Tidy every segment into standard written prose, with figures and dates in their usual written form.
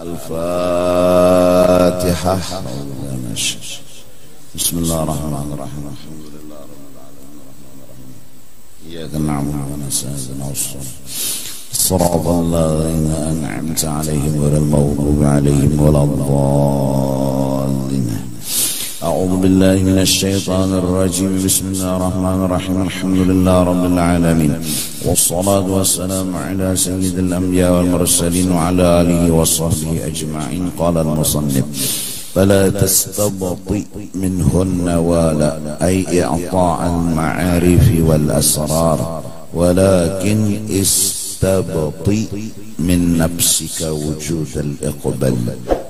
Al-Fatihah. Bismillahirrahmanirrahim. Iyyaka na'budu wa nasta'inu Shiratal ladzina an'amta 'alaihim ghairil maghdubi 'alaihim waladdallin. A'udzu billahi minasy syaithanir rajim. Bismillahirrahmanirrahim. Alhamdulillahi rabbil alamin. Wassalatu wassalamu ala sayyidil anbiya wal mursalin wa ala alihi washabbihi ajma'in. Qala al-musannif فلا تستبطئ منهن ولا أي إعطاء المعارف والأسرار ولكن استبطئ من نفسك وجود الإقبال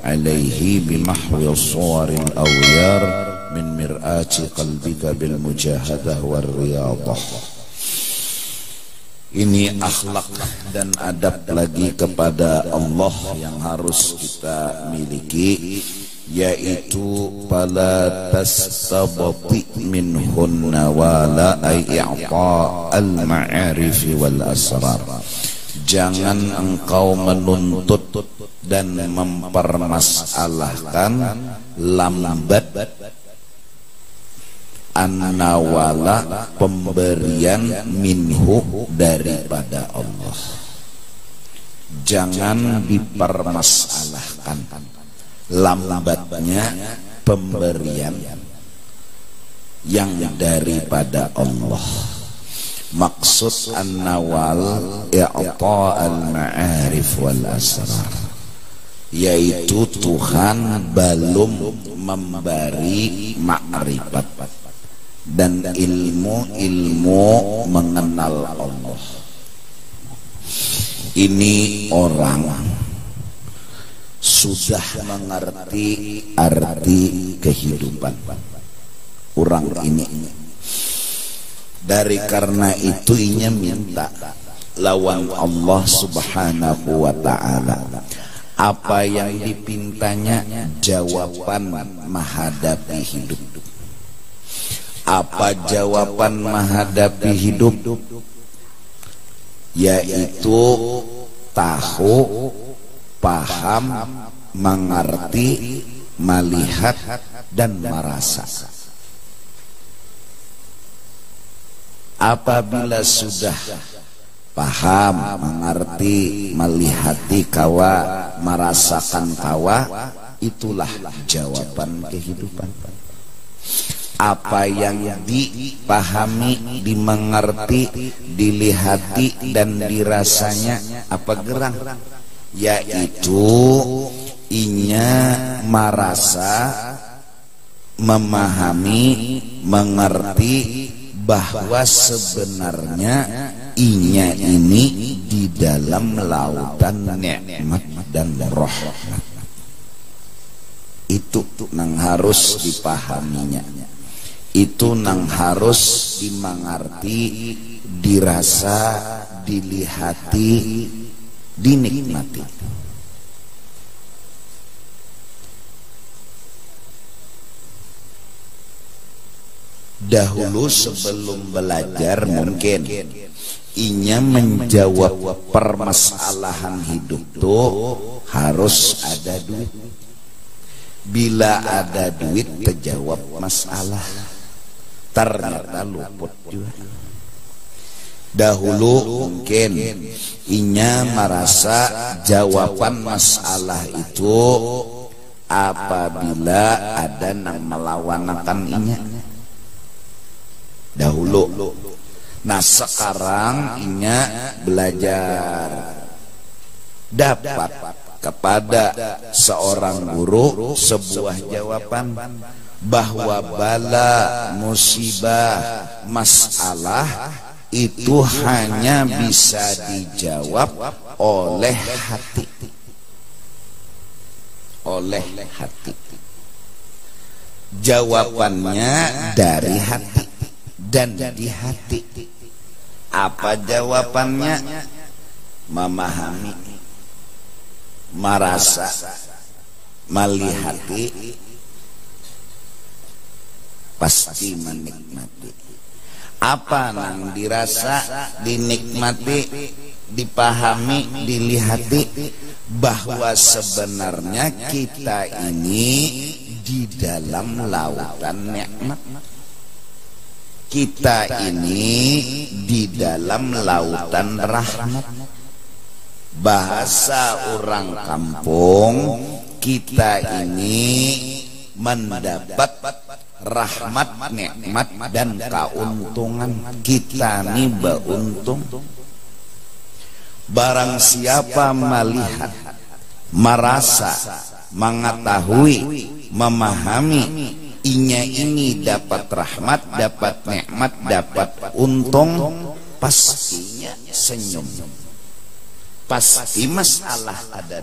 عليه بمحو الصور الأويار من مرآة قلبك بالمجاهدة والرياضة. Ini akhlak dan adab lagi kepada Allah yang harus kita miliki, yaitu fala tastabti minhunna wala ay i'ta al-ma'arif wal asrar. Jangan engkau menuntut dan mempermasalahkan lambat an-nawala, pemberian minhu, daripada Allah. Jangan dipermasalahkan lambatnya pemberian yang daripada Allah. Maksud an-nawal i'ta al-ma'arif wal asrar, yaitu Tuhan belum memberi makrifat dan ilmu mengenal Allah. Ini orang sudah mengerti arti kehidupan orang ini. Dari karena itu inya minta lawan Allah subhanahu wa ta'ala. Apa yang dipintanya jawaban menghadapi hidup. Apa jawaban menghadapi hidup? Yaitu tahu, paham, mengerti, melihat, dan merasa. Apabila sudah paham, mengerti, melihati kawa, merasakan kawa, itulah jawaban kehidupan. Apa yang dipahami, dimengerti, dilihati, dan dirasanya apa gerang? Yaitu inya merasa, memahami, mengerti bahwa sebenarnya inya ini di dalam lautan nikmat dan rahmat. Itu nang harus dipahaminya. Itu nang harus dimengerti, dirasa, dilihati, dinikmati. Dahulu sebelum belajar mungkin inya menjawab permasalahan hidup tuh harus ada duit. Bila ada duit terjawab masalah. Ternyata luput juga. Dahulu mungkin inya merasa jawaban masalah itu apabila ada yang melawankan inya. Dahulu. Nah sekarang inya belajar, dapat kepada seorang guru sebuah jawaban bahwa bala, musibah, masalah itu hanya bisa dijawab oleh hati. Oleh hati. Jawabannya dari hati dan di hati. Apa jawabannya? Memahami, merasa, melihati, pasti menikmati. Apa nang dirasa, dinikmati, dipahami, dilihati bahwa sebenarnya kita ini di dalam lautan nikmat. Kita ini di dalam lautan rahmat. Bahasa orang kampung, kita ini mendapat rahmat, nikmat dan keuntungan. Kita ini beruntung. Barang siapa melihat, merasa, mengetahui, memahami inya ini dapat rahmat, dapat nikmat, dapat untung, pastinya senyum. Pasti masalah ada,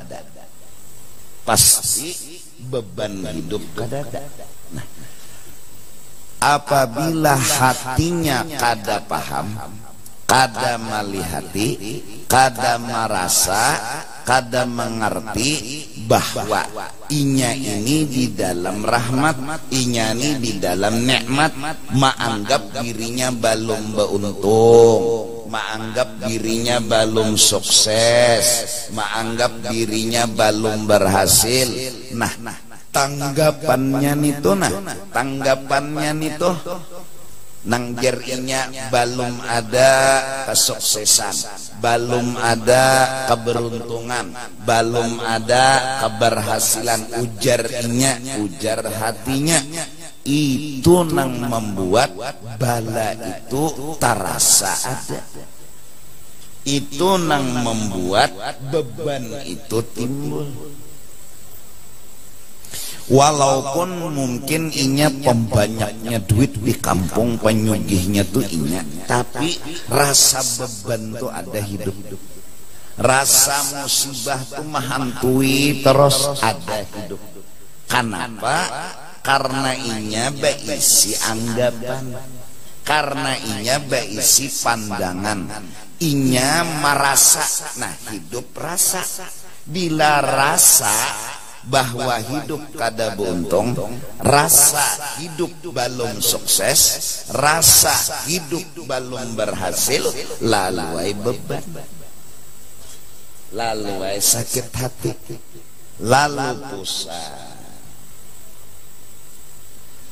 pasti beban hidup kadada. Nah, apabila hatinya kada paham, kada melihati, kada merasa, kada mengerti bahwa inya ini di dalam rahmat, inya ini di dalam nikmat, menganggap dirinya belum beruntung, menganggap dirinya belum sukses, menganggap dirinya belum berhasil. Nah, tanggapannya itu nang jerinya belum ada kesuksesan, belum ada keberuntungan, belum ada keberhasilan, ujar hatinya. Itu nang membuat bala itu terasa ada. Itu nang membuat beban itu timbul. Walaupun mungkin inya pembanyaknya duit di kampung, penyugihnya tuh inya, tapi rasa beban tuh ada hidup. Rasa musibah tuh menghantui terus ada hidup. Kenapa? Karena inya berisi anggapan, karena inya berisi pandangan, inya merasa. Nah, hidup rasa. Bila rasa bahwa hidup kada beruntung, rasa hidup belum sukses, rasa hidup belum berhasil, lalu ay beban, lalu ay sakit hati, lalu pusat.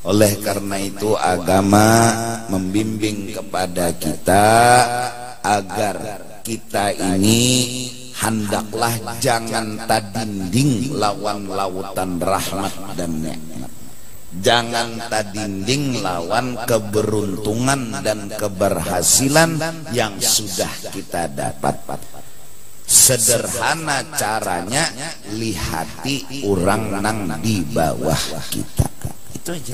Oleh karena itu agama membimbing kepada kita agar kita ini hendaklah jangan tadinding lawan lautan rahmat dan nikmat. Jangan tadinding lawan keberuntungan dan keberhasilan yang sudah kita dapat. Sederhana caranya, lihati orang nang di bawah kita. Itu aja.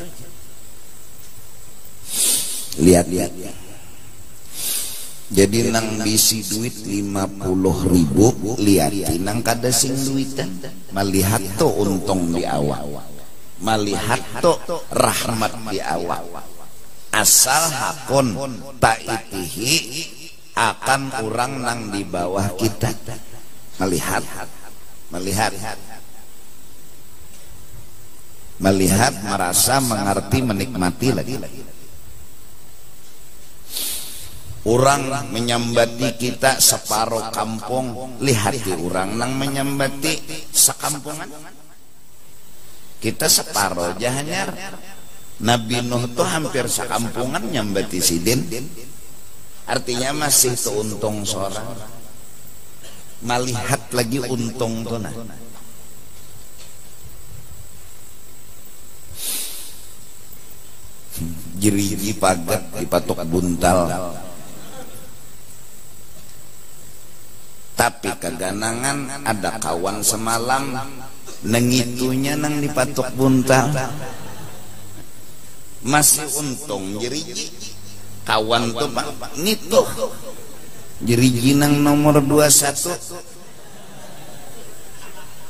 Lihat. Jadi nang bisi duit 50.000, lihat nang kada sing duitan, melihat to untung di awal, melihat to rahmat di awal. Asal hakon taitihi akan orang nang di bawah kita, melihat, merasa, mengerti, menikmati lagi. Orang menyambati kita separuh kampung, lihati orang nang menyambati sekampungan. Kita separuh jahanyar. Nabi Nuh tuh hampir sekampungan nyambati sidin. Artinya masih tuh untung seorang. Melihat lagi untung tuh nah. Jeriji pagat dipatok buntal. Tapi keganangan ada kawan semalam nengitunya nang dipatok buntal, masih untung jeriji. Kawan tuh pak nitu jeriji nang nomor 21,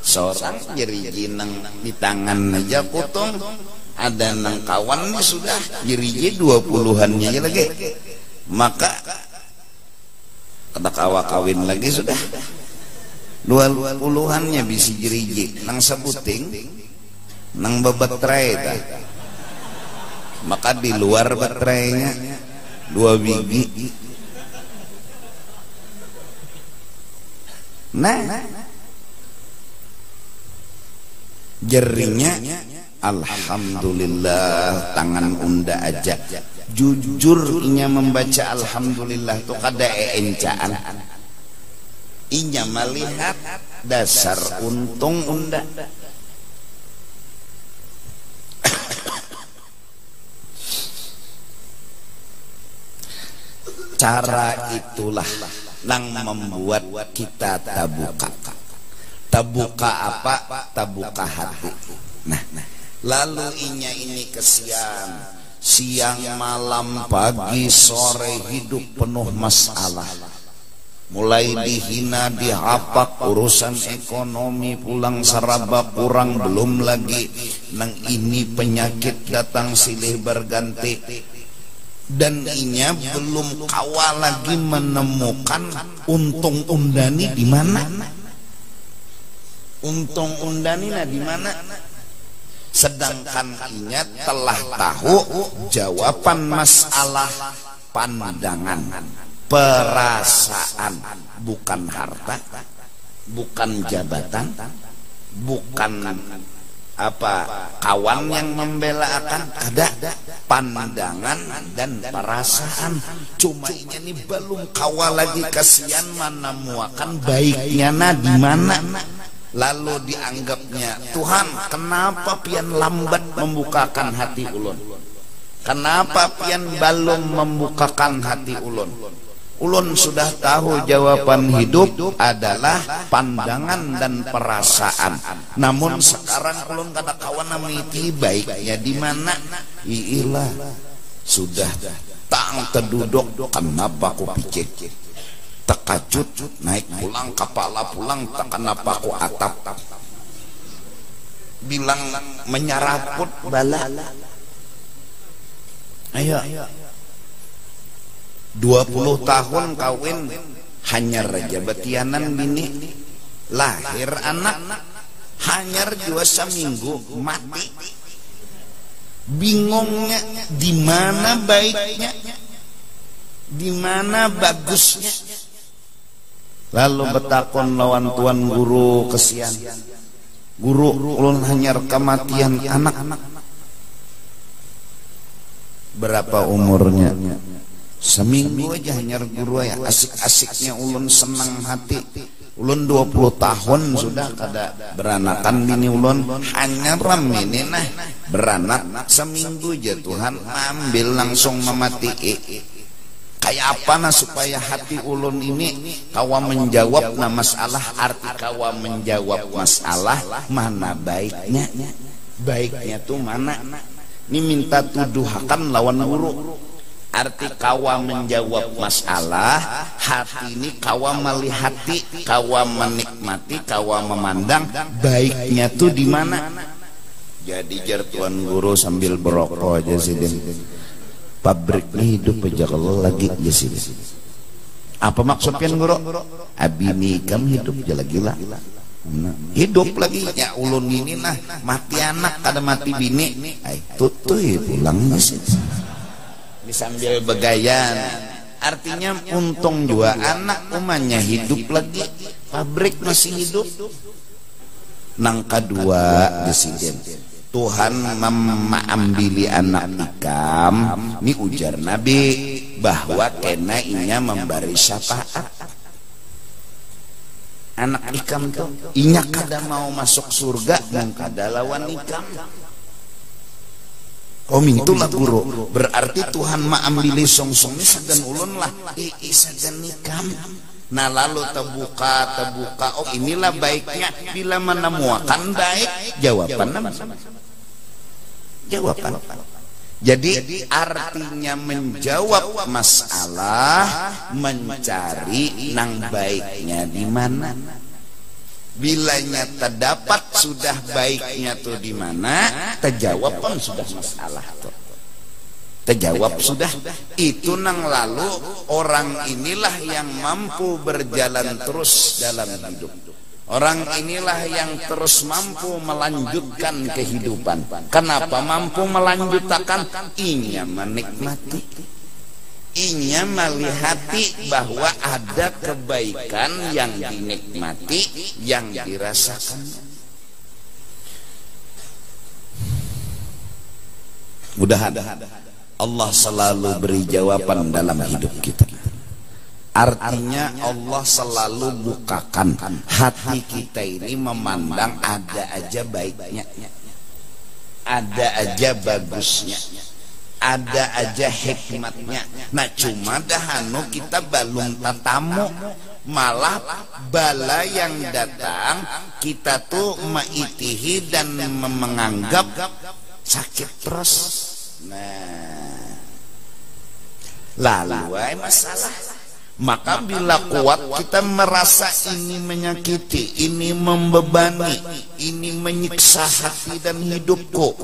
seorang jeriji nang di tangan aja potong. Ada nang kawan nih sudah jeriji 20-annya aja lagi, maka kata kawa kawin lagi sudah 20-annya bisi jeriji nang sebuting nang bebatrai ta. Maka di luar baterainya 2 biji. Nah, jerinya alhamdulillah tangan unda aja. Jujur inya membaca alhamdulillah tuh kada encaan. Inya melihat dasar untung unda. Cara itulah yang membuat kita tabuka. Tabuka apa? Tabuka hati. Nah, lalu inya ini kesian. Siang, malam, pagi, sore hidup penuh masalah. Mulai dihina, dihapak, urusan ekonomi, pulang saraba kurang, belum lagi nang ini penyakit datang silih berganti. Dan inya belum kawal lagi menemukan untung undani di mana. Untung undani di mana? Sedangkan inya telah tahu jawaban masalah pandangan, perasaan, bukan harta, bukan jabatan, bukan apa kawan yang membela akan ada pandangan dan perasaan. Cuma ini belum kawal lagi, kasihan mana muakan baiknya di mana. Lalu dianggapnya, Tuhan kenapa pian lambat membukakan hati ulun, kenapa pian belum membukakan hati ulun. Ulun sudah tahu jawaban hidup adalah pandangan dan perasaan. Namun sekarang ulun kada kawan namiti baiknya di mana. Iilah sudah tang terduduk, kenapa ku pikir tekajut naik pulang kepala pulang tak kenapa ku atap bilang menyaraput bala. Ayo 20 tahun kawin hanyar aja betianan bini, lahir anak hanyar jua seminggu mati. Bingungnya di mana baiknya, di mana bagusnya. Lalu betakon lawan tuan guru kesian, guru ulun hanyar kematian anak. Berapa umurnya? Seminggu aja hanyar guru ya. Asik-asiknya ulun senang hati. Ulun 20 tahun sudah kada beranakan bini ulun, hanya ram ini nah beranak seminggu aja Tuhan ambil langsung memati. Kayak apa nah supaya hati ulun ini kawa menjawab nah masalah, arti kawa menjawab masalah mana baiknya. Baiknya tuh mana? Ini minta tuduhakan lawan guru. Arti kawa menjawab masalah, hati ini kawa melihati, kawa menikmati, kawa memandang baiknya tuh di mana. Jadi jar tuan guru sambil berokok aja sih, pabriknya hidup aja kalau lagi aja sih. Apa maksudnya guru? Abini kamu hidup aja lagi lah. Hidup lagi ya ulun ini nah mati anak kada mati bini. Tutui pulang sih. Sambil begayan, artinya untung juga anak umannya hidup lagi, pabrik masih hidup. Nang kedua disiden, Tuhan mengambil anak ikam, ini ujar Nabi bahwa kena inya memberi syafaat. Anak ikam tuh inya kada mau masuk surga, nang kada lawan ikam. Oh mintulah guru, berarti Tuhan mengambil songsongnya sadan ulun lah, sadan nikam. Nah lalu terbuka, oh inilah baiknya bila menemukan baik, jawaban. Jadi artinya menjawab masalah, mencari nang baiknya di mana. Bilanya terdapat sudah baiknya tuh di mana, terjawab pun sudah masalah tuh. Terjawab sudah. Itu nang lalu orang inilah yang mampu berjalan terus dalam hidup. Orang inilah yang terus mampu melanjutkan kehidupan. Kenapa mampu melanjutkan? Inya menikmati, inya melihati bahwa ada kebaikan yang dinikmati, yang dirasakan. Mudah-mudahan Allah selalu beri jawaban dalam hidup kita. Artinya Allah selalu bukakan hati kita ini memandang ada aja baiknya, ada aja bagusnya, ada aja hikmatnya. Nah cuma dahanu kita belum tatamu, malah bala yang datang kita tuh maitihi dan menganggap sakit terus. Nah lalu masalah. Maka bila kuat kita merasa ini menyakiti, ini membebani, ini menyiksa hati dan hidupku,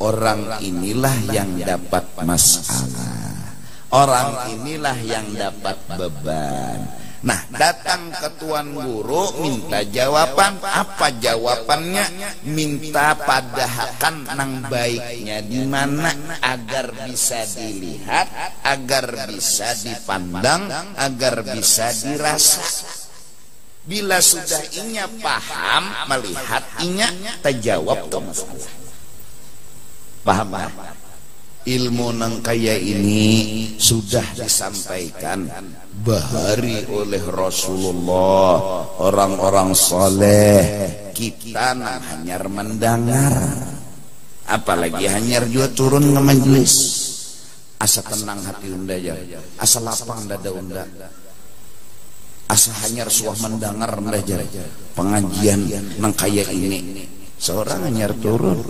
orang inilah yang dapat masalah, orang inilah yang dapat beban. Nah datang ke tuan guru minta jawaban. Apa jawabannya? Minta padahakan nang baiknya di mana agar bisa dilihat, agar bisa dipandang, agar bisa dirasa. Bila sudah inya paham melihat inya terjawab tuh masalah. Paham? Ilmu nang kaya ini sudah disampaikan bahari oleh Rasulullah, orang-orang soleh. Kita nang hanyar mendengar, apalagi hanyar juga turun ke majelis. Asa tenang hati unda aja, asa lapang dada unda, asa hanyar suah mendengar unda aja. Pengajian nang kaya ini seorang hanyar turun.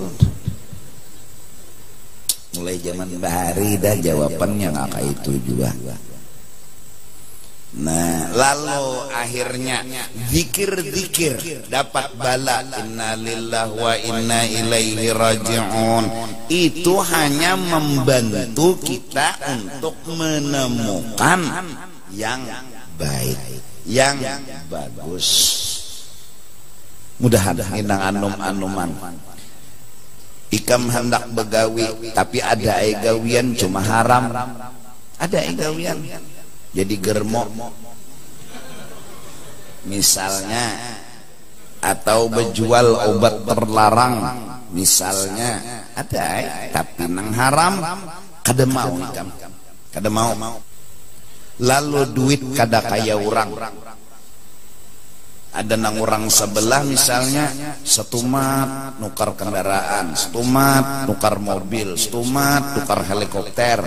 Mulai zaman bahari dah jawabannya nggak kayak itu juga. Nah lalu akhirnya zikir-zikir dapat bala, inna lillahi wa inna ilaihi raji'un. Itu hanya membantu kita untuk menemukan yang baik, yang bagus. Mudah-mudahan inang anum-anuman ikam hendak begawi, tapi ada gawian cuma haram, ada gawian jadi germo misalnya, atau berjual obat terlarang misalnya, ada tapi nang haram kada mau ikam, kada mau. Lalu duit kada kaya orang, ada nang orang sebelah misalnya setumat nukar kendaraan, setumat nukar mobil, setumat nukar helikopter,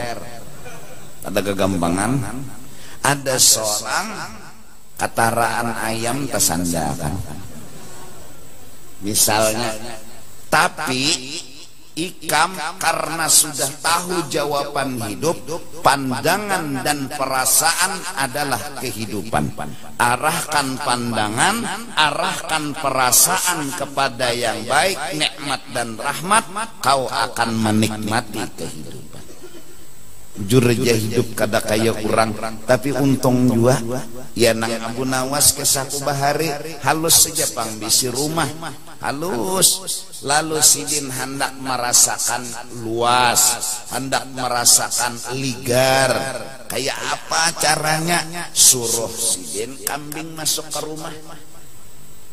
ada kegampangan. Ada seorang kataraan ayam tersandakan misalnya, tapi ikam karena sudah tahu jawaban hidup, pandangan dan perasaan adalah kehidupan. Arahkan pandangan, arahkan perasaan kepada yang baik, nikmat dan rahmat, kau akan menikmati kehidupan. Jujur aja hidup kada kaya kurang, tapi untung juga ya nang Abu Nawas ke saku bahari halus saja pang bisi rumah halus. Lalu sidin hendak merasakan luas, hendak merasakan ligar. Kayak apa caranya? Suruh sidin kambing masuk ke rumah,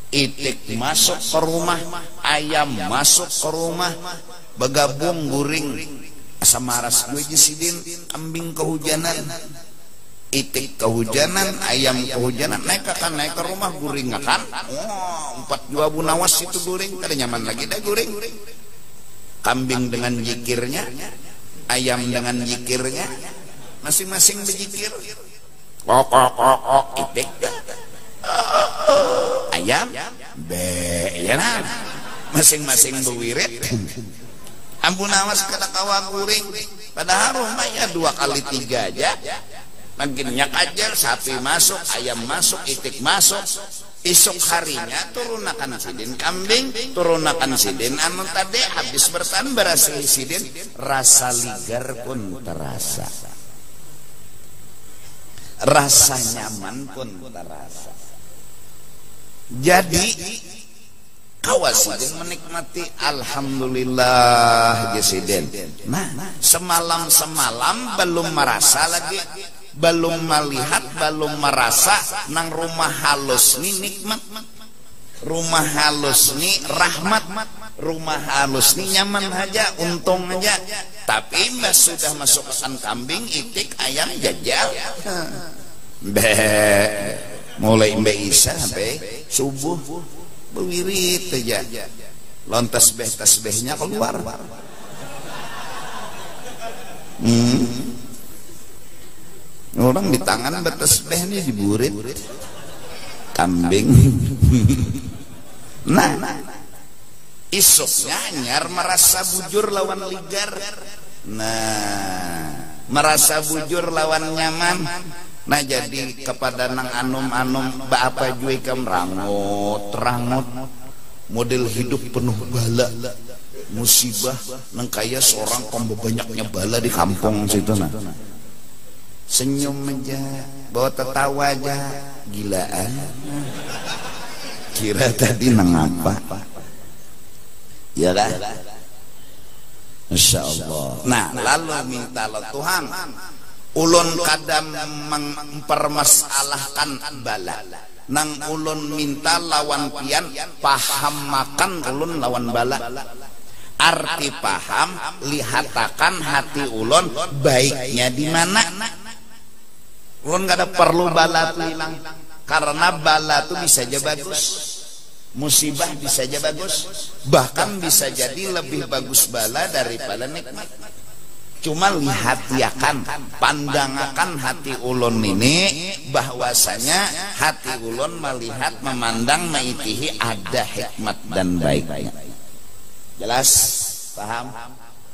itik masuk ke rumah, ayam masuk ke rumah, bergabung guring. Asa maras gue sidin, kambing kehujanan, itik kehujanan, ayam kehujanan, naik ke rumah guring kan? Oh, 4 Abu Nawas itu guring, kada nyaman lagi dah guring. Kambing dengan jikirnya, ayam dengan jikirnya, masing-masing berzikir. Kok itik, ayam, be, ya nah, masing-masing berwirid. Abu Nawas kada kawa guring, padahal rumahnya 2 kali 3 aja. Makinnya kajar, sapi masuk, ayam masuk, itik masuk. Esok harinya turunakan sidin kambing, turunakan sidin anu tadi habis bertahan berhasil sidin, rasa ligar pun terasa, rasa nyaman pun terasa. Jadi kawasidin menikmati alhamdulillah jesiden. Nah, semalam belum merasa lagi, belum melihat, belum merasa nang rumah halus nih nikmat, rumah halus nih rahmat, rumah halus nih nyaman aja, untung aja. Tapi mbak sudah masuk pesan kambing, itik, ayam, jajal, mulai mbak Isa sampai subuh berwirid aja, lontas tasbihnya keluar. Orang di tangan bertasbih nih diburit kambing. Nah, isuknya anyar merasa bujur lawan ligar. Nah, merasa bujur lawan nyaman. Nah, jadi kepada nang anum-anum apa jui kam rangut model hidup penuh bala musibah nang kaya seorang kombo banyaknya bala di kampung situ. Nah, senyum aja, bawa tertawa aja, gilaan. Kira tadi nang apa? Ya kan? Masya Allah. Nah, lalu minta lo Tuhan, ulun kadang mempermasalahkan bala, nang ulun minta lawan pian paham makan ulun lawan bala. Arti paham lihatakan hati ulun baiknya di mana. Ulun gak ada perlu bala tuh hilang, karena bala tuh bisa aja bagus, musibah bisa aja bagus, bahkan bisa jadi lebih bagus bala daripada nikmat. Cuma lihatiakan, pandangakan hati ulun ini, bahwasanya hati ulun melihat, memandang, maitihi ada hikmat dan baiknya. Jelas? Paham?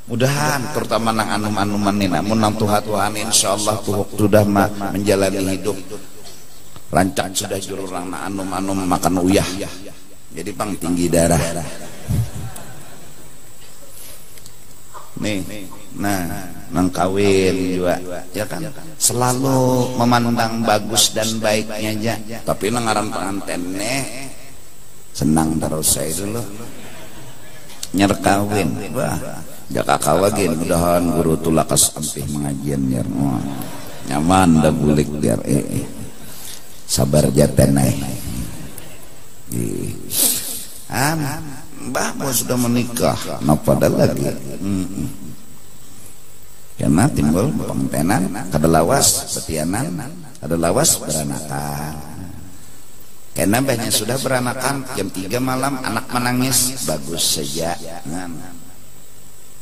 Mudahan terutama nang anum-anuman ini, namun nang Tuhan insyaallah tuhuk sudah menjalani hidup rancang sudah jururang nang anum-anum makan uyah, jadi pang tinggi darah nih. Nah, nang kawin juga ya kan selalu memandang bagus dan baiknya aja, tapi nang ngaran pengantennya senang terus saya dulu nyer kawin. Wah, jaka kawagin mudahan guru tulakas ampih mengajian nyer nyaman dah bulik biar sabar jatenai. Mbah mau sudah menikah, napa dah lagi? Karena timbul pengantenan, kada lawas betianan, kada lawas beranakan. Karena banyak sudah beranakan jam 3 malam anak menangis, bagus saja.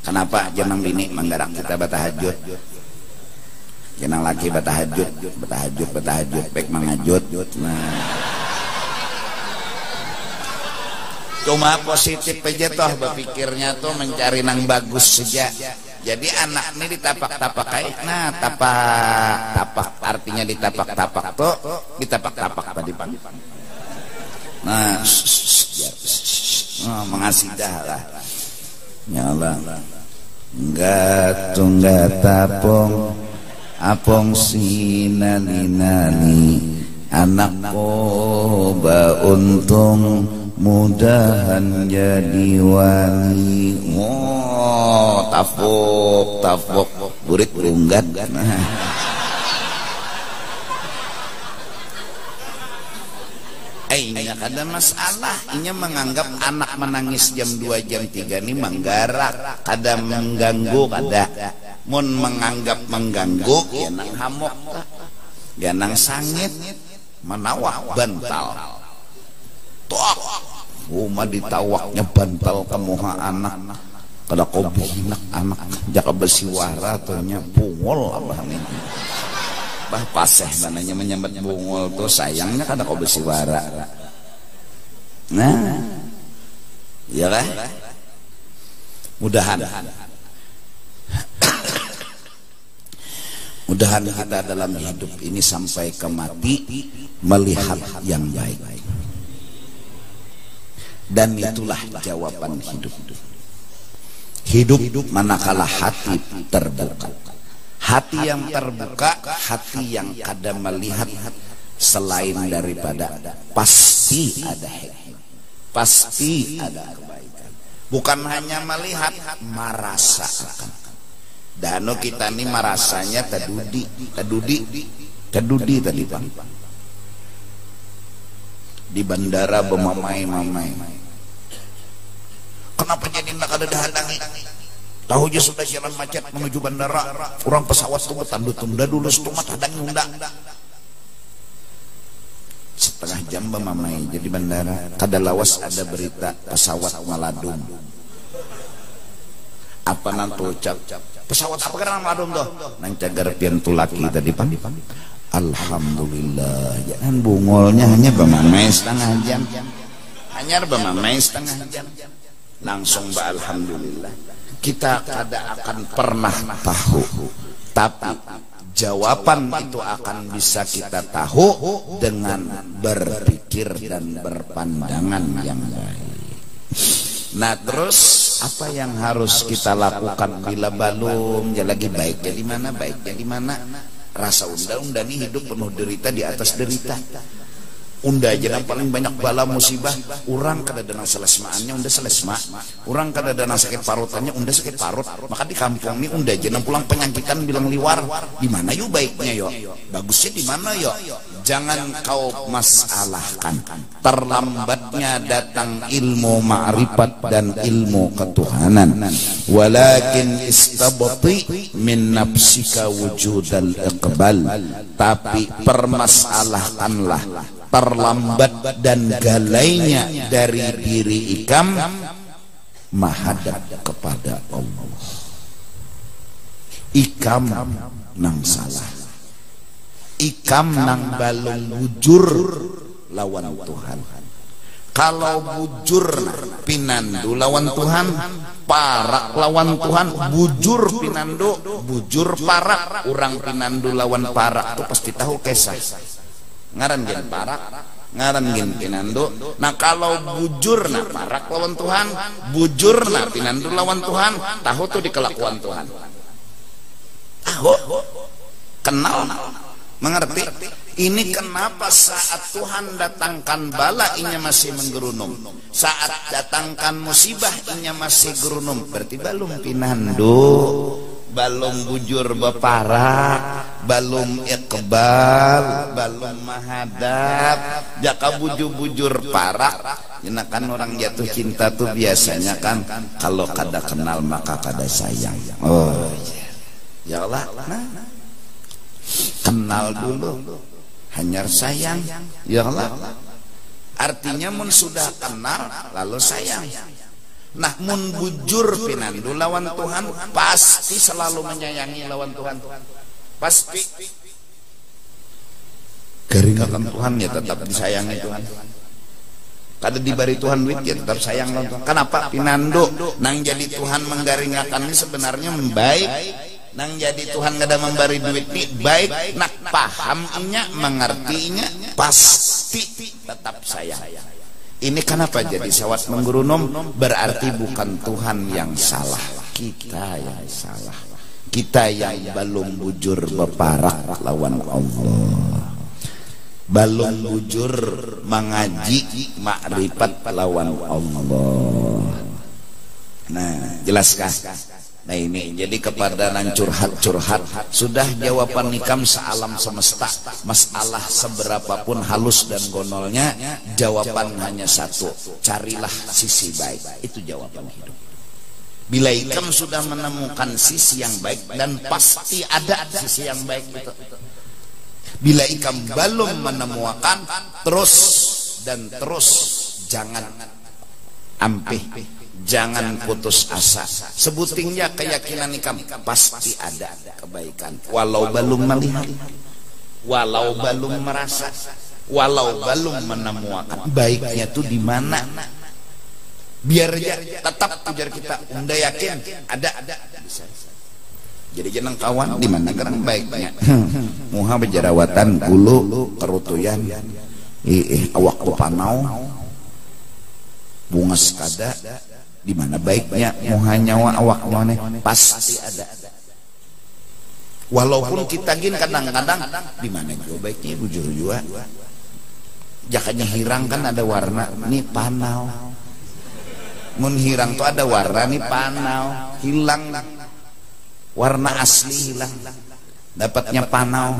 Kenapa jangan bini menggarak kita batahajud? Jangan laki batahajud, baik mengajud. Nah, cuma positif aja toh berpikirnya tuh mencari nang bagus saja. Jadi anak ini ditapak-tapak kayak, nah tapak artinya ditapak-tapak tuh, ditapak-tapak tadi pak. Nah, mengasidah lah, nyala. Enggak tapong apong sinali-nali anak koba untung mudahan jadi wali. Oh, tapok burit berunggat. Inya kada masalah, inya menganggap anak menangis jam 2 jam 3 ini menggarak, kada mengganggu, kada. Mun menganggap mengganggu ya nang hamok, ya nang sangit, menawak bantal. Tok, uma ditawaknya bantal kemuha anak. Kada kau binak anak, jaka bersiwara tuhnya bungol abah ini. Bah paseh mananya menyambat bungol tuh sayangnya kada kau bersiwara. Nah, iya kan? Mudahan kita dalam hidup ini sampai ke mati melihat yang baik. Dan itulah jawaban hidup. Hidup manakala hati terbuka. Hati yang terbuka, hati yang kada melihat selain daripada pasti ada hikmah. pasti ada kebaikan. Bukan hanya melihat, merasakan. Dano kita nih merasanya tadudi tadi Pak. Di bandara bermamai-mamai. Kenapa jadi nak ada dahadangi? Tahu aja sudah jalan macet menuju bandara, orang pesawat tuh tunda dulu setumat hadang undang. Setengah jam bermamai jadi bandara. Kada lawas ada berita pesawat maladum. Apa nanti ucap? Pesawat apa kan maladum tuh? Nang cagar pian tulaki tadi Pak. Alhamdulillah. Jangan bungolnya hanya bermamai setengah jam. Hanya bermamai setengah jam. Langsung alhamdulillah. Kita kada akan pernah tahu, tapi jawaban itu akan bisa kita tahu dengan berpikir dan berpandangan yang baik. Nah terus apa yang harus kita lakukan bila belum ya lagi baik jadi mana, baik jadi mana? Rasa unda nih hidup penuh derita di atas derita. Unda aja yang paling banyak bala musibah. Orang kada danang selesmaannya unda selesma. Orang kada danang sakit parutannya unda sakit parut. Maka di kampung ini unda aja yang pulang penyakitan bilang liwar. Di mana yuk baiknya yo? Bagusnya di mana yo? Jangan kau masalahkan terlambatnya datang ilmu ma'rifat dan ilmu ketuhanan. Walakin istabti min nafsika wujudal iqbal. Tapi permasalahkanlah terlambat dan galainya dari diri ikam menghadap kepada Allah. Ikam nang salah, ikam nang balung bujur lawan Tuhan. Kalau bujur pinandu lawan Tuhan, parak lawan Tuhan, bujur pinandu, bujur parak. Orang pinandu lawan parak tuh pasti tahu kisah. Ngaran gen parak, ngaran gen pinandu. Nah kalau bujur na parak lawan Tuhan, bujur na pinandu lawan Tuhan, tahu tuh di kelakuan Tuhan. Tahu, kenal, mengerti. Ini kenapa saat Tuhan datangkan bala inya masih menggerunung, saat datangkan musibah inya masih gerunung, berarti balum pinandu, balum bujur beparak, balum iqbal, balum mahadab. Jaka bujur parak, ya kan orang jatuh cinta tuh biasanya kan kalau kada kenal maka kada sayang. Oh ya Allah, nah, kenal dulu hanya sayang, ya Allah. Artinya mun sudah kenal lalu sayang. Nah mun bujur pinandu lawan Tuhan pasti selalu menyayangi lawan Tuhan. Pasti garingakan Tuhan ya tetap disayangi Tuhan. Kada diberi Tuhan duit ya tetap sayang lawan Tuhan. Kenapa pinandu nang jadi Tuhan menggaringakan ini sebenarnya baik. Nang jadi Tuhan kada memberi duit nih baik. Nak pahamnya mengertinya pasti tetap sayang. Ini kenapa jadi sawat menggerunum? Berarti bukan Tuhan yang salah, kita yang salah. Kita yang belum bujur beparak lawan Allah, belum bujur mengaji makrifat lawan Allah. Nah jelaskah? Nah ini jadi kepada nang curhat sudah jawaban nikam sealam semesta. Masalah seberapapun halus dan gonolnya, jawaban hanya satu, carilah sisi baik. Itu jawaban hidup. Bila ikam sudah menemukan sisi yang baik, dan pasti ada sisi yang baik itu. Bila ikam belum menemukan, terus jangan ampih, jangan putus asa. Sebutingnya keyakinan ikam pasti ada kebaikan. Walau belum melihat, walau belum merasa, walau belum menemukan baiknya itu di mana. Biar aja tetap ujar kita, unda yakin ada. Jadi jeneng kawan di mana kerang baiknya. Muha bejerawatan gulu kerutuyan, awak panau, bunga sekada. Di mana baiknya muha nyawa awak mana pasti ada. Walaupun kita gin kadang-kadang di mana juga baiknya bujur juga. Jakanya hirang kan ada warna, ini panau. mun hirang tuh ada warna nih panau, hilang warna asli, hilang. Dapatnya panau.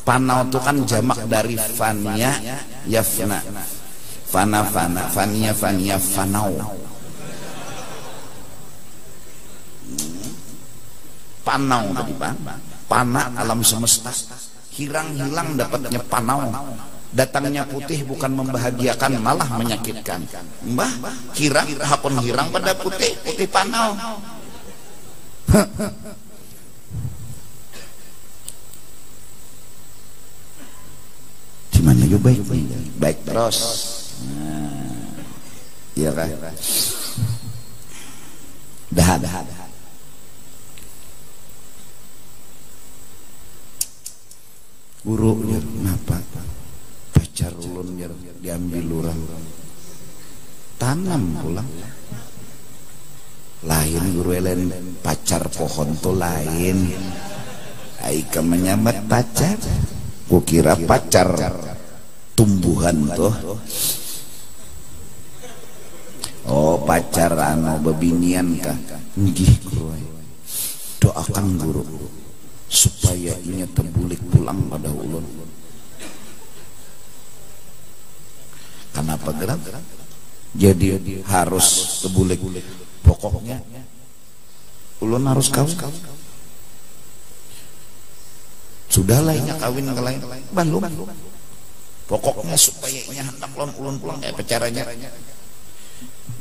Panau tuh kan jamak dari fania yafna. Fana fania fanau. Panau tadi Pak. Pana alam semesta. Hilang dapatnya panau. Datangnya putih bukan membahagiakan, malah menyakitkan. Mbah, hakun hirang pada putih panau. Gimana juga baik terus. Nah, iya kan? Dah. Guru kenapa? Pacar ulun diambil lurah. Tanam pulang. Lain guru elen pacar pohon tuh lain. Aika menyambat pacar. Kukira pacar tumbuhan tuh. Oh pacar anu bebinian kah? Nggih guru. Doakan guru supaya inya terbulik pulang pada ulun. Kenapa gerak? Jadi harus terbulik. Pokoknya ulun harus kawin. Sudahlah inya kawin ke lain. Belum. Pokoknya supaya inya hendak ulun pulang pacarannya.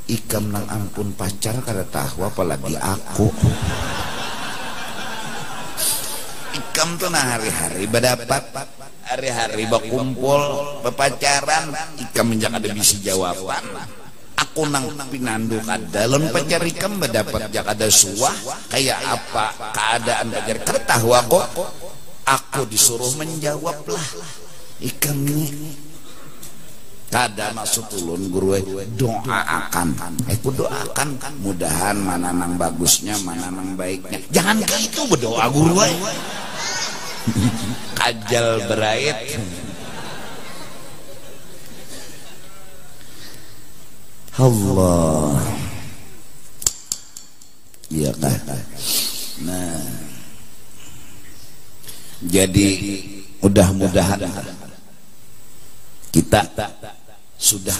Ikam nang ampun pacar kada tahu apalagi aku. Ikam tuh nah hari-hari berdapat, hari-hari berkumpul, berpacaran. Ikam menjak ada bisi jawaban. Aku nang pinandu kadalon pacar ikam berdapat jak ada suah. Kayak apa keadaan pacar kertahu aku disuruh menjawab lah. Ikam ini kada maksud ulun guru doakan. Aku doakan mudahan mana nang bagusnya, mana nang baiknya. Jangan gitu berdoa guru. Kajal berait. Allah. Iya kan. Nah. Jadi mudah-mudahan kita sudah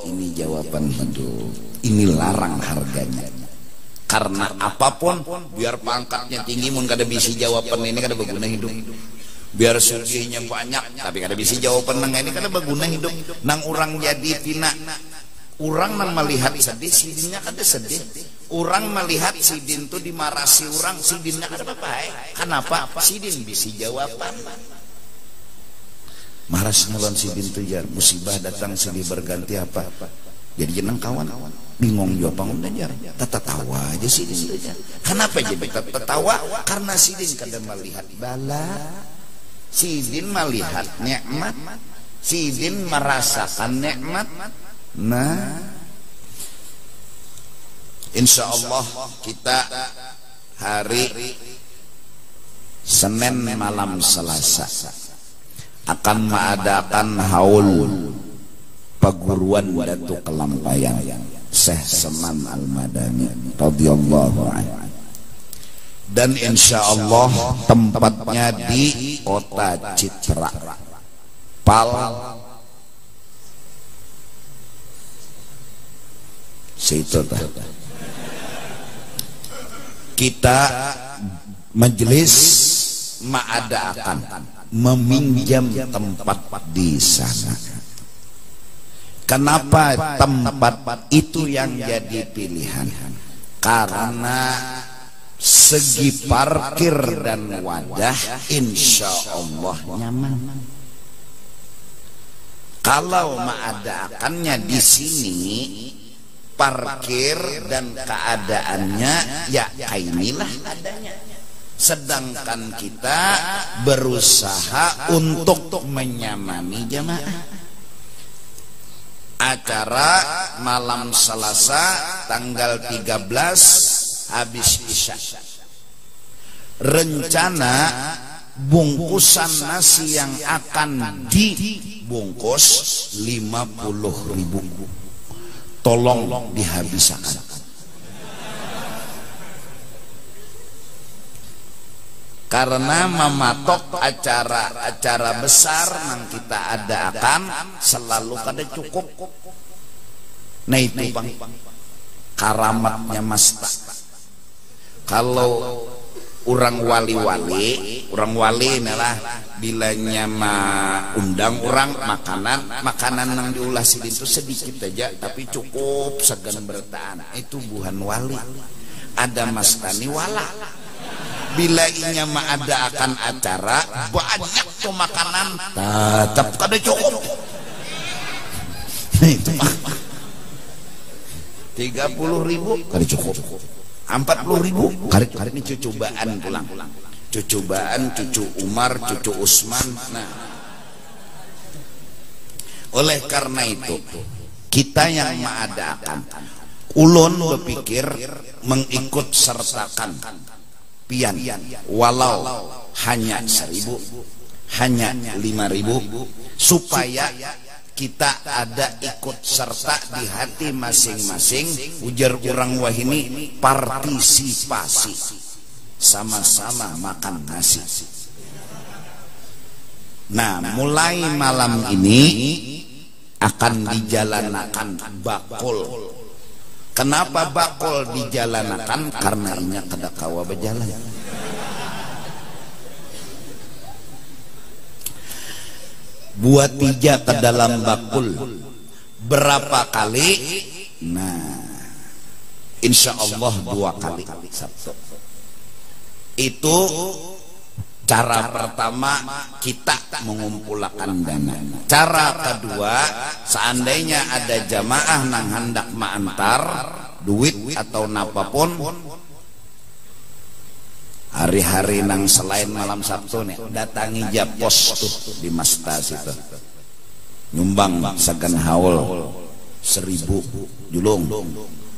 ini jawaban hidup. Ini larang harganya. Karena apapun biar pangkatnya tinggi mun kada bisi jawaban ini kada berguna hidup. Biar sugihnya banyak tapi kada bisi jawaban nang ini kada berguna hidup. Nang orang jadi tina. Orang nang melihat sedih sidinnya kada sedih. Orang melihat sidin tu dimarasi orang sidinnya kada apa-apa. Kenapa? Sidin bisi jawaban. Maras ngelon sidin tu jar musibah datang silih berganti apa. Jadi jeneng kawan bingung jawab bangun jar. Tatawa aja sidin tu jar. Kenapa jadi tatawa? Karena sidin kada melihat bala. Sidin melihat nikmat. Sidin merasakan nikmat. Nah, insya Allah kita hari Senin malam Selasa akan mengadakan haul perguruan Datuk Kelampayang Syekh Seman Al-Madani radhiyallahu anhu. Dan insya Allah tempatnya di Kota Citra Pal situ kita majelis mengadakan meminjam tempat di sana. Kenapa tempat itu yang jadi pilihan? Karena segi parkir dan wadah insya Allah nyaman. Kalau mengadakannya di sini parkir dan keadaannya ya inilah adanya. Sedangkan kita berusaha untuk menyamani jamaah. Acara malam Selasa tanggal 13 habis Isya. Rencana bungkusan nasi yang akan dibungkus 50.000. tolong dihabiskan. Karena mematok acara-acara besar yang kita adakan selalu kada cukup. Nah itu bang, karamatnya Mas. Kalau orang wali inilah bilanya undang orang makanan yang diulas itu sedikit aja tapi cukup segan bertahan. Itu bukan wali. Ada Mas Tani wala. Bila inya ada akan acara banyak tuh makanan tetap kada cukup. Nah itu mah 30.000 kada cukup, 40.000 kada ini cucubaan pulang, cucubaan cucu Umar, cucu Usman. Nah oleh karena itu kita yang mengadakan ulun berpikir mengikut sertakan pian walau hanya 1.000, hanya 5.000, supaya kita ada ikut serta di hati masing-masing. Ujar orang wahini partisipasi, sama-sama makan nasi. Nah mulai malam ini akan dijalankan bakul. Kenapa bakul dijalankan? Karena inya kada kawa berjalan. Buat tija ke dalam bakul berapa kali? Nah, insya Allah 2 kali Sabtu. Itu cara pertama kita mengumpulkan dana. Cara kedua, seandainya ada jamaah nang hendak mengantar duit atau napapun hari-hari nang selain malam Sabtu nih, datangi aja pos tuh di Mastas itu, nyumbang sagan haul 1.000 julung,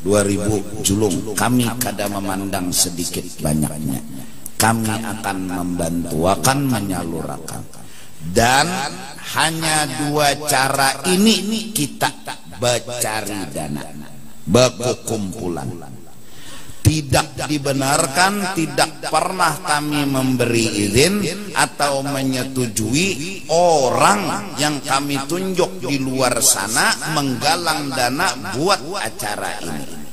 2.000 julung. Kami kada memandang sedikit banyaknya, kami akan membantu, akan menyalurkan. Dan hanya 2 cara ini kita bercari dana, berkumpulan. Tidak dibenarkan, tidak pernah kami memberi izin atau menyetujui orang yang kami tunjuk di luar sana menggalang dana buat acara ini.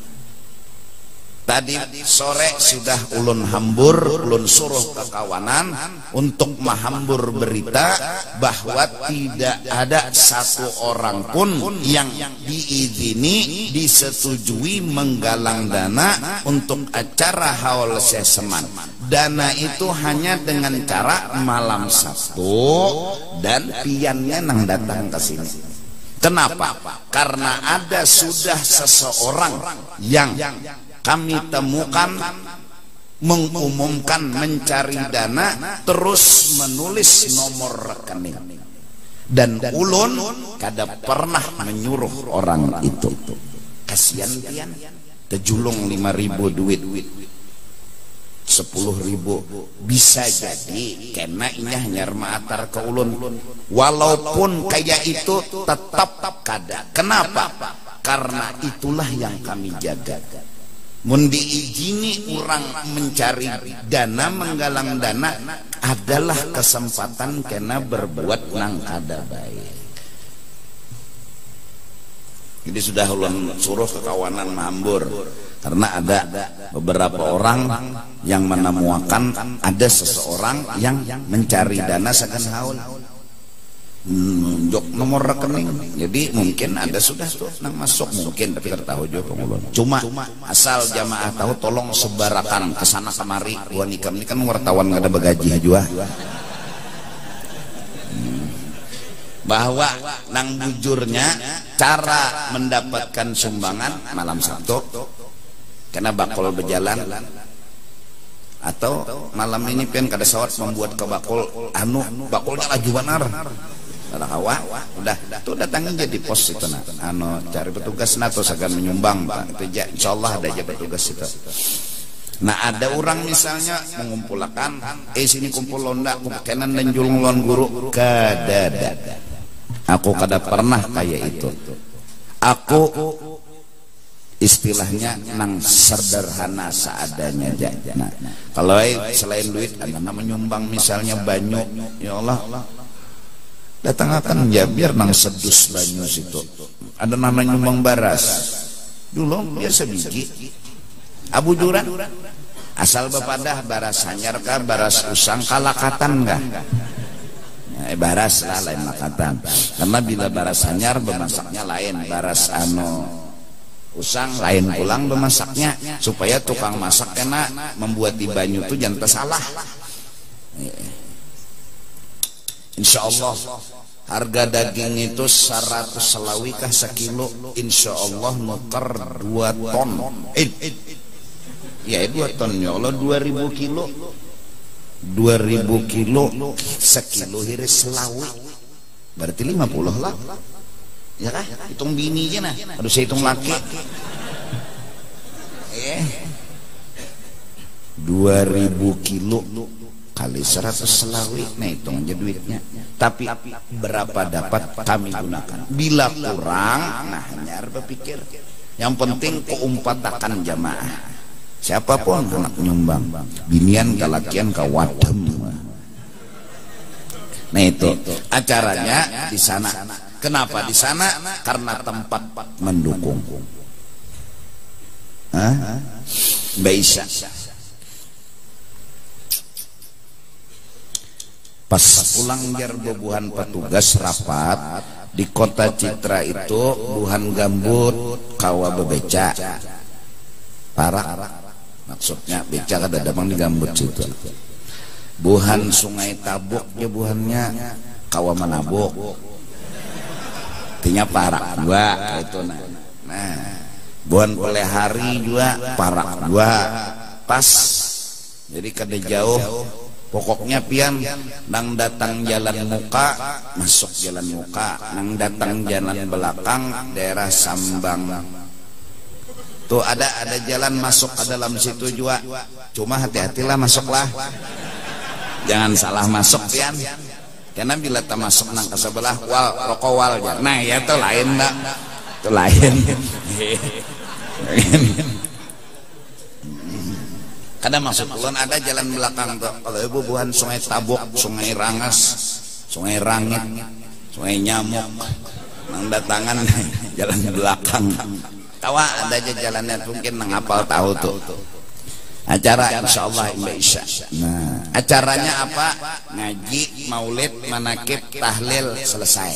Tadi sore sudah ulun hambur, ulun suruh ke kawanan untuk menghambur berita bahwa tidak ada satu orang pun yang diizini, disetujui menggalang dana untuk acara haul Seseman. Dana itu hanya dengan cara malam Sabtu dan piannya nang datang ke sini. Kenapa? Karena ada sudah seseorang yang kami temukan mengumumkan mencari dana, terus menulis nomor rekening, dan ulun kada pernah menyuruh orang itu. Kasihan pian tejulung 5.000 duit 10.000 bisa jadi kena inyah nyarma atar ke ulun. Walaupun kayak itu tetap kada. Kenapa? Karena itulah yang kami jaga. Mun diizini orang mencari dana, menggalang dana adalah kesempatan kena berbuat nang kada baik. Jadi sudah ulun suruh ke kawanan mahambur, karena ada beberapa orang yang menemukan ada seseorang yang mencari dana sakan haul, nunjuk nomor rekening. Jadi mungkin ada sudah tuh nang masuk, mungkin tapi tahu juga pengulun. Cuma asal jamaah tahu, tolong sebarakan kesana kemari. Gua nikam ini kan wartawan nggak ada bagaji juga. Bahwa nang bujurnya cara mendapatkan sumbangan malam Sabtu karena bakul berjalan, atau malam ini pian kada sawat membuat ke bakul bakulnya laju benar. Ada hawa, udah tuh datangin jadi pos itu cari petugas tuh segan menyumbang Pak. Itu aja, insyaallah ada aja petugas itu. Nah ada orang misalnya mengumpulkan, sini kumpul londa, kenan dan julung lon guru, kada. Aku kada pernah kayak itu. Aku istilahnya nang sederhana seadanya aja. Nah, kalau selain duit ada nama nyumbang misalnya banyu, ya Allah datang akan ya biar nang sedus banyu situ. Ada nama nyumbang baras dulu biasa biji abu duran asal bepadah baras hanyar kah baras usang kalakatan kah baras lah lain lakatan, karena bila baras hanyar bemasaknya lain, baras usang lain pulang bemasaknya, supaya tukang masak enak membuat di banyu itu jangan salah. Insya Allah harga daging itu 100 selawi kah sekilo, insya Allah nuker 2 ton. Ya 2 ton ya Allah 2000 kilo. 2000 kilo sekilo hiris selawi berarti 50 lah ya kah, hitung bini aja nah, aduh saya hitung laki 2000 kilo kali 100 selawi, nah hitung aja duitnya. Tapi berapa dapat kami gunakan, bila kurang nah hanya berpikir yang penting keumpatakan jamaah. Siapapun anak nyumbang binian kalakian kawadem. Nah itu acaranya di sana. Kenapa di sana? Karena tempat mendukung. Mbak Isya pas pulang jar bebuhan petugas rapat di kota Citra itu buhan gambut kawa bebeca parah. Maksudnya beca kada damang di gambut situ. Buhan Sungai Tabuk ya buhannya kawa manabuk. Artinya parak dua itu nah. Buhan Pelehari juga parak dua. Pas. Jadi kada jauh. Pokoknya pian nang datang jalan muka masuk jalan muka, nang datang jalan belakang daerah Sambang. Tuh ada jalan masuk ke dalam situ juga. Cuma hati-hatilah masuklah. Jangan salah masuk pian. Karena bila tak masuk nang ke sebelah wal rokok wal jar. Nah ya itu lain enggak. Itu lain. Kadang masuk ulun ada jalan belakang tuh. Kalau ibu buhan Sungai Tabuk, Sungai Rangas, Sungai Rangit, Sungai Nyamuk. Nang datangan jalan belakang. Tawa ada aja jalannya mungkin ngapal tahu tuh. Acara insyaallah Mbak Isya. Nah, acaranya apa? Ngaji, maulid, manakib, tahlil selesai.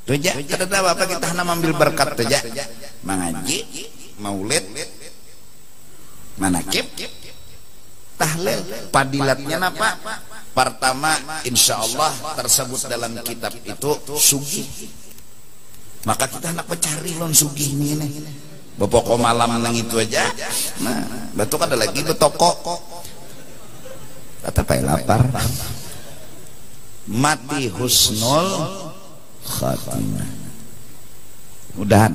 Tuh aja, kada tahu apa kita hanya ambil berkat aja. Mengaji, maulid, manakib, tahlil. Padilatnya apa? Pertama insyaallah tersebut dalam kitab itu sugih. Maka kita nak mencari lon sugih ini bepoko malam nang itu aja. Nah betul ada lagi betoko kata pai lapar mati husnul khatimah. Udah